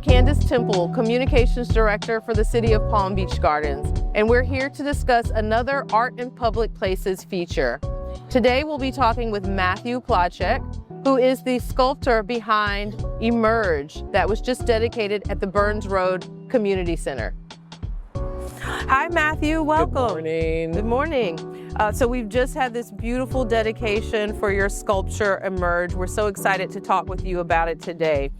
Candace Temple, Communications Director for the City of Palm Beach Gardens, and we're here to discuss another Art in Public Places feature. Today we'll be talking with Matthew Placzek, who is the sculptor behind Emerge that was just dedicated at the Burns Road Community Center. Hi Matthew, welcome. Good morning. Good morning. So we've just had this beautiful dedication for your sculpture Emerge. We're so excited to talk with you about it today.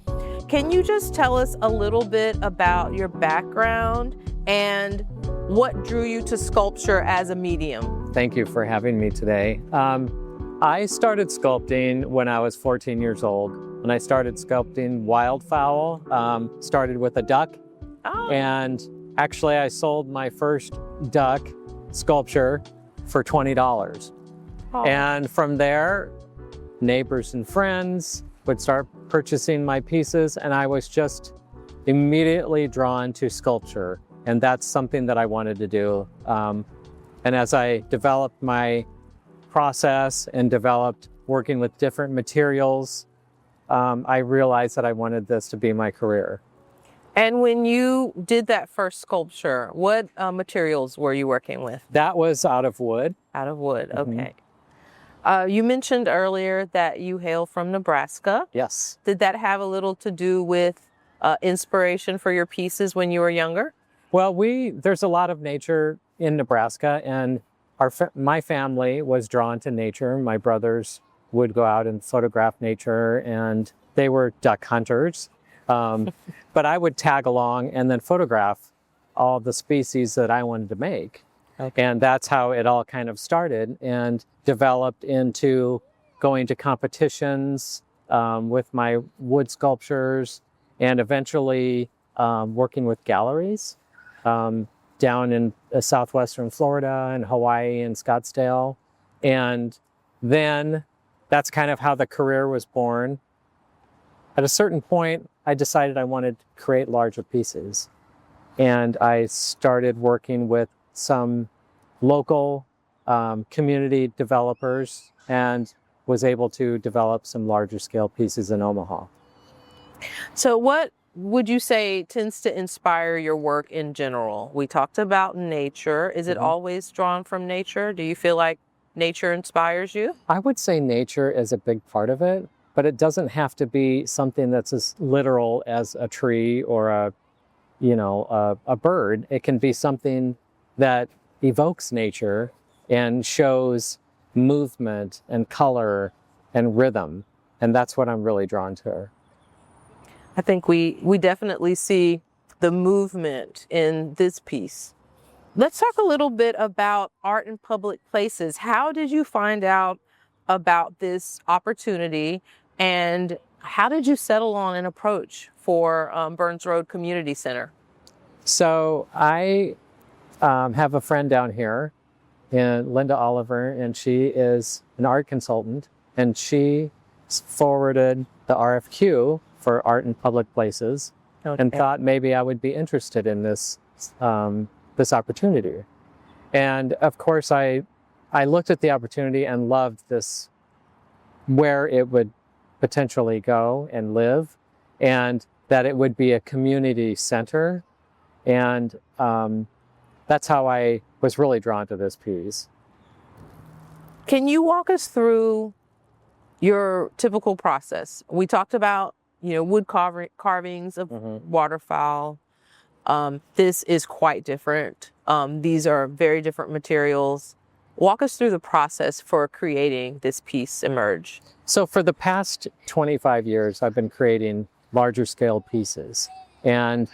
Can you just tell us a little bit about your background and what drew you to sculpture as a medium? Thank you for having me today. I started sculpting when I was 14 years old. When I started sculpting wildfowl, started with a duck. Oh. And actually I sold my first duck sculpture for $20. Oh. And from there, neighbors and friends would start purchasing my pieces, and I was just immediately drawn to sculpture. And that's something that I wanted to do. And as I developed my process and developed working with different materials, I realized that I wanted this to be my career. And when you did that first sculpture, what materials were you working with? That was out of wood. Out of wood, okay. You mentioned earlier that you hail from Nebraska. Yes. Did that have a little to do with inspiration for your pieces when you were younger? Well, there's a lot of nature in Nebraska, and my family was drawn to nature. My brothers would go out and photograph nature, and they were duck hunters. But I would tag along and then photograph all the species that I wanted to make. Okay. And that's how it all kind of started and developed into going to competitions with my wood sculptures, and eventually working with galleries down in southwestern Florida and Hawaii and Scottsdale. And then that's kind of how the career was born. At a certain point, I decided I wanted to create larger pieces. And I started working with some local community developers and was able to develop some larger scale pieces in Omaha. So what would you say tends to inspire your work in general? We talked about nature. Is it always drawn from nature? Do you feel like nature inspires you? I would say nature is a big part of it, but it doesn't have to be something that's as literal as a tree or a bird. It can be something that evokes nature and shows movement and color and rhythm. And that's what I'm really drawn to. I think we definitely see the movement in this piece. Let's talk a little bit about art in public places. How did you find out about this opportunity, and how did you settle on an approach for Burns Road Community Center? So I have a friend down here, Linda Oliver, and she is an art consultant, and she forwarded the RFQ for art in public places. Okay. And thought maybe I would be interested in this opportunity. And of course, I looked at the opportunity and loved this, where it would potentially go and live, and that it would be a community center. And that's how I was really drawn to this piece. Can you walk us through your typical process? We talked about, wood carvings of waterfowl. This is quite different. These are very different materials. Walk us through the process for creating this piece, Emerge. So for the past 25 years, I've been creating larger scale pieces. And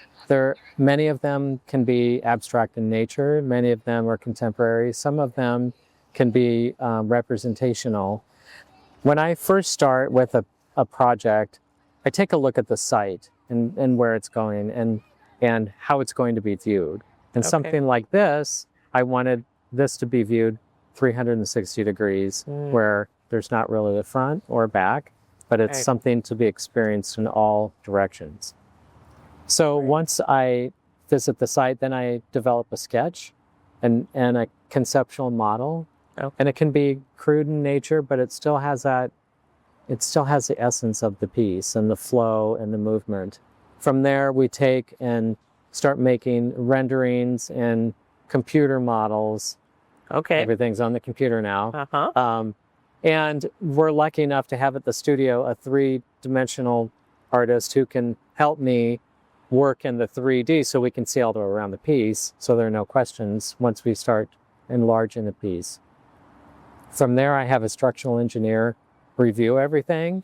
many of them can be abstract in nature. Many of them are contemporary. Some of them can be representational. When I first start with a project, I take a look at the site and where it's going and how it's going to be viewed. And something like this, I wanted this to be viewed 360 degrees, where there's not really a front or back, but it's something to be experienced in all directions. So once I visit the site, then I develop a sketch and a conceptual model. And it can be crude in nature, but it still has the essence of the piece and the flow and the movement. from there, we take and start making renderings and computer models. Okay. Everything's on the computer now. Uh-huh. And we're lucky enough to have at the studio a three-dimensional artist who can help me work in the 3D so we can see all the way around the piece, so there are no questions once we start enlarging the piece. From there, I have a structural engineer review everything,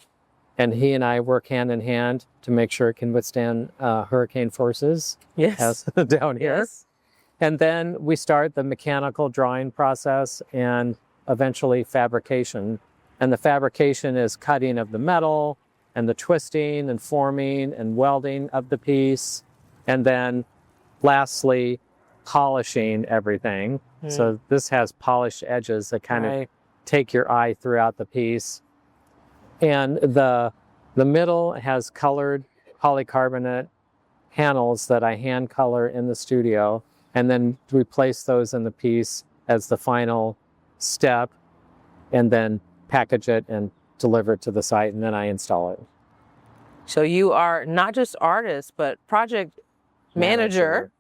and he and I work hand in hand to make sure it can withstand hurricane forces. Yes. As down here. Yes. And then we start the mechanical drawing process and eventually fabrication. And the fabrication is cutting of the metal and the twisting and forming and welding of the piece. And then lastly, polishing everything. So this has polished edges that kind of take your eye throughout the piece. And the middle has colored polycarbonate panels that I hand color in the studio, and then we place those in the piece as the final step, and then package it and deliver it to the site, and then I install it. So you are not just artist, but project manager.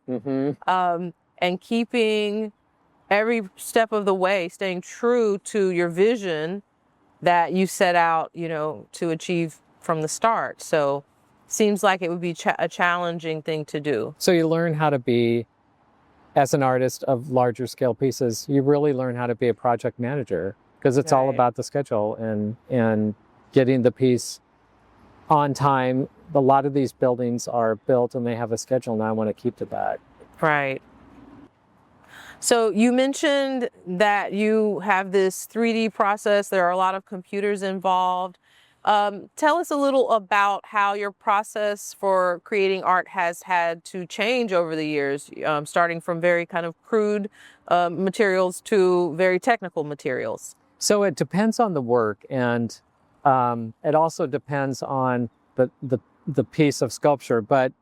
And keeping every step of the way, staying true to your vision that you set out, to achieve from the start. So seems like it would be a challenging thing to do. So you learn how to be, as an artist of larger scale pieces, you really learn how to be a project manager, because it's all about the schedule and getting the piece on time. A lot of these buildings are built and they have a schedule, and I want to keep to that. Right. So you mentioned that you have this 3D process. There are a lot of computers involved. Tell us a little about how your process for creating art has had to change over the years, starting from very kind of crude materials to very technical materials. So it depends on the work, and it also depends on the piece of sculpture. But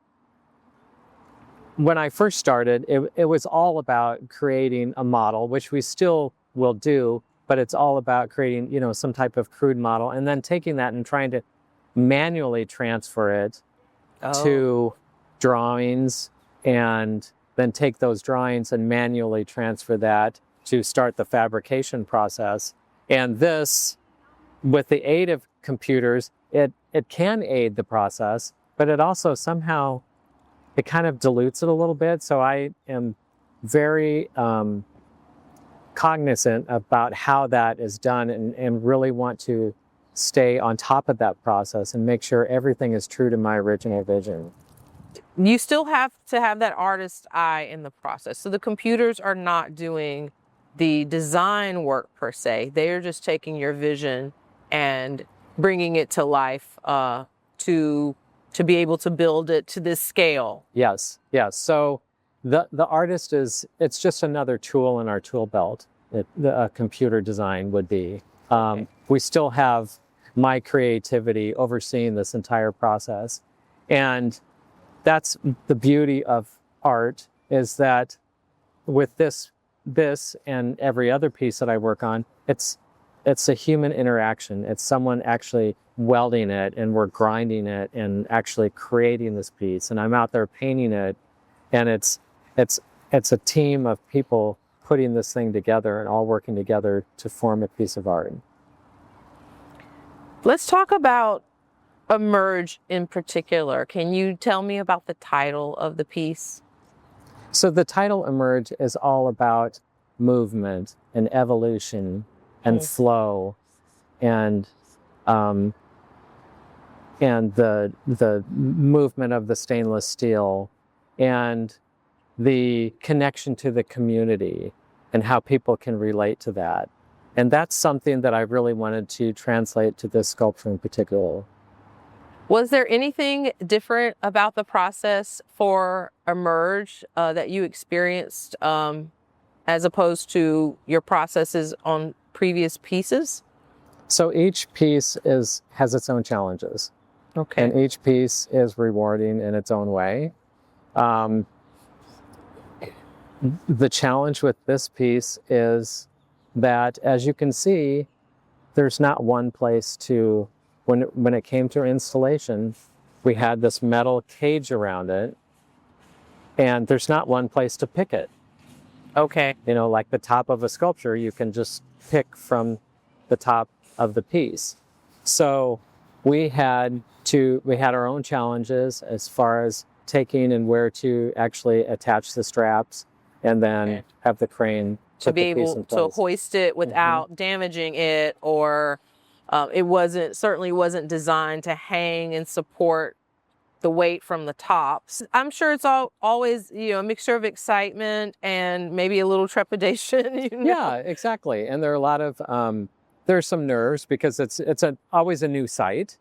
when I first started, it was all about creating a model, which we still will do, but it's all about creating, some type of crude model, and then taking that and trying to manually transfer it to drawings, and then take those drawings and manually transfer that to start the fabrication process. And this, with the aid of computers, it can aid the process, but it also somehow, it kind of dilutes it a little bit. So I am very cognizant about how that is done, and really want to stay on top of that process and make sure everything is true to my original vision. You still have to have that artist's eye in the process. So the computers are not doing the design work per se. They are just taking your vision and bringing it to life to be able to build it to this scale. Yes. So the artist it's just another tool in our tool belt. A computer design would be. We still have my creativity overseeing this entire process. And that's the beauty of art, is that with this and every other piece that I work on, it's a human interaction. It's someone actually welding it, and we're grinding it and actually creating this piece. And I'm out there painting it, and it's a team of people putting this thing together and all working together to form a piece of art. Let's talk about Emerge in particular. Can you tell me about the title of the piece? So the title Emerge is all about movement and evolution and flow, and the movement of the stainless steel, and the connection to the community and how people can relate to that. And that's something that I really wanted to translate to this sculpture in particular. Was there anything different about the process for Emerge that you experienced as opposed to your processes on previous pieces? So each piece has its own challenges. Okay. And each piece is rewarding in its own way. The challenge with this piece is that, as you can see, there's not one place to, when it came to installation, we had this metal cage around it, and there's not one place to pick it. Okay. You know, like the top of a sculpture, you can just pick from the top of the piece. So we had our own challenges as far as taking and where to actually attach the straps, and then have the crane To put be the piece able in to place. hoist it without damaging it, or it certainly wasn't designed to hang and support the weight from the tops. I'm sure it's always, a mixture of excitement and maybe a little trepidation. Yeah, exactly. And there are a lot of there's some nerves because it's always a new site,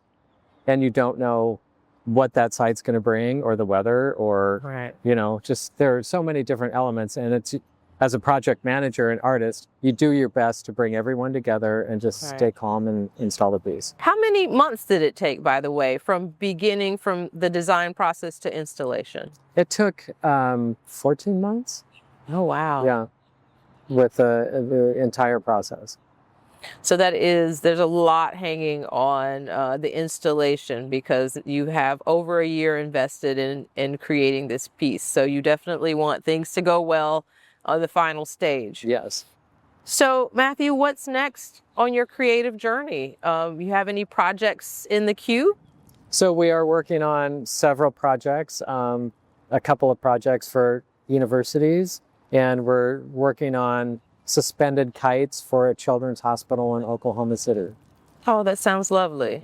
and you don't know what that site's going to bring, or the weather, or Right. just there are so many different elements. And it's, as a project manager and artist, you do your best to bring everyone together and just stay calm and install the piece. How many months did it take, by the way, from the design process to installation? It took 14 months. Oh, wow. Yeah, with the entire process. So there's a lot hanging on the installation, because you have over a year invested in creating this piece. So you definitely want things to go well on the final stage. Yes. So Matthew, what's next on your creative journey? You have any projects in the queue? So we are working on several projects, a couple of projects for universities, and we're working on suspended kites for a children's hospital in Oklahoma City. Oh, that sounds lovely.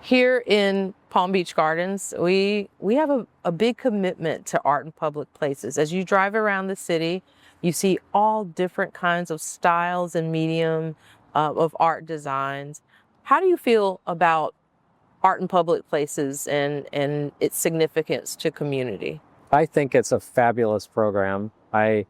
Here in Palm Beach Gardens, we have a big commitment to art in public places. As you drive around the city, you see all different kinds of styles and medium of art designs. How do you feel about art in public places and its significance to community? I think it's a fabulous program. I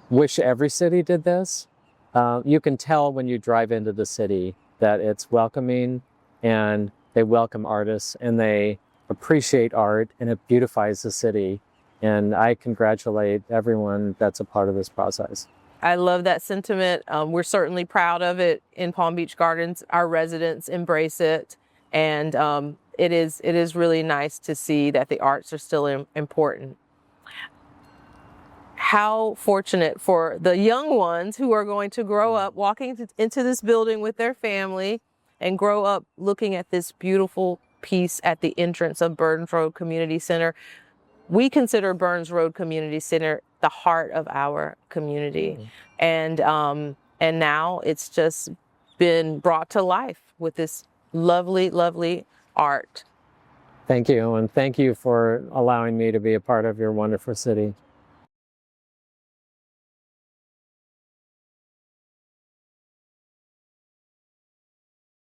wish every city did this. You can tell when you drive into the city that it's welcoming, and they welcome artists, and they appreciate art, and it beautifies the city. And I congratulate everyone that's a part of this process. I love that sentiment. We're certainly proud of it in Palm Beach Gardens. Our residents embrace it, and it is really nice to see that the arts are still important. How fortunate for the young ones who are going to grow up walking into this building with their family and grow up looking at this beautiful piece at the entrance of Burns Road Community Center. We consider Burns Road Community Center the heart of our community. And now it's just been brought to life with this lovely, lovely art. Thank you, and thank you for allowing me to be a part of your wonderful city.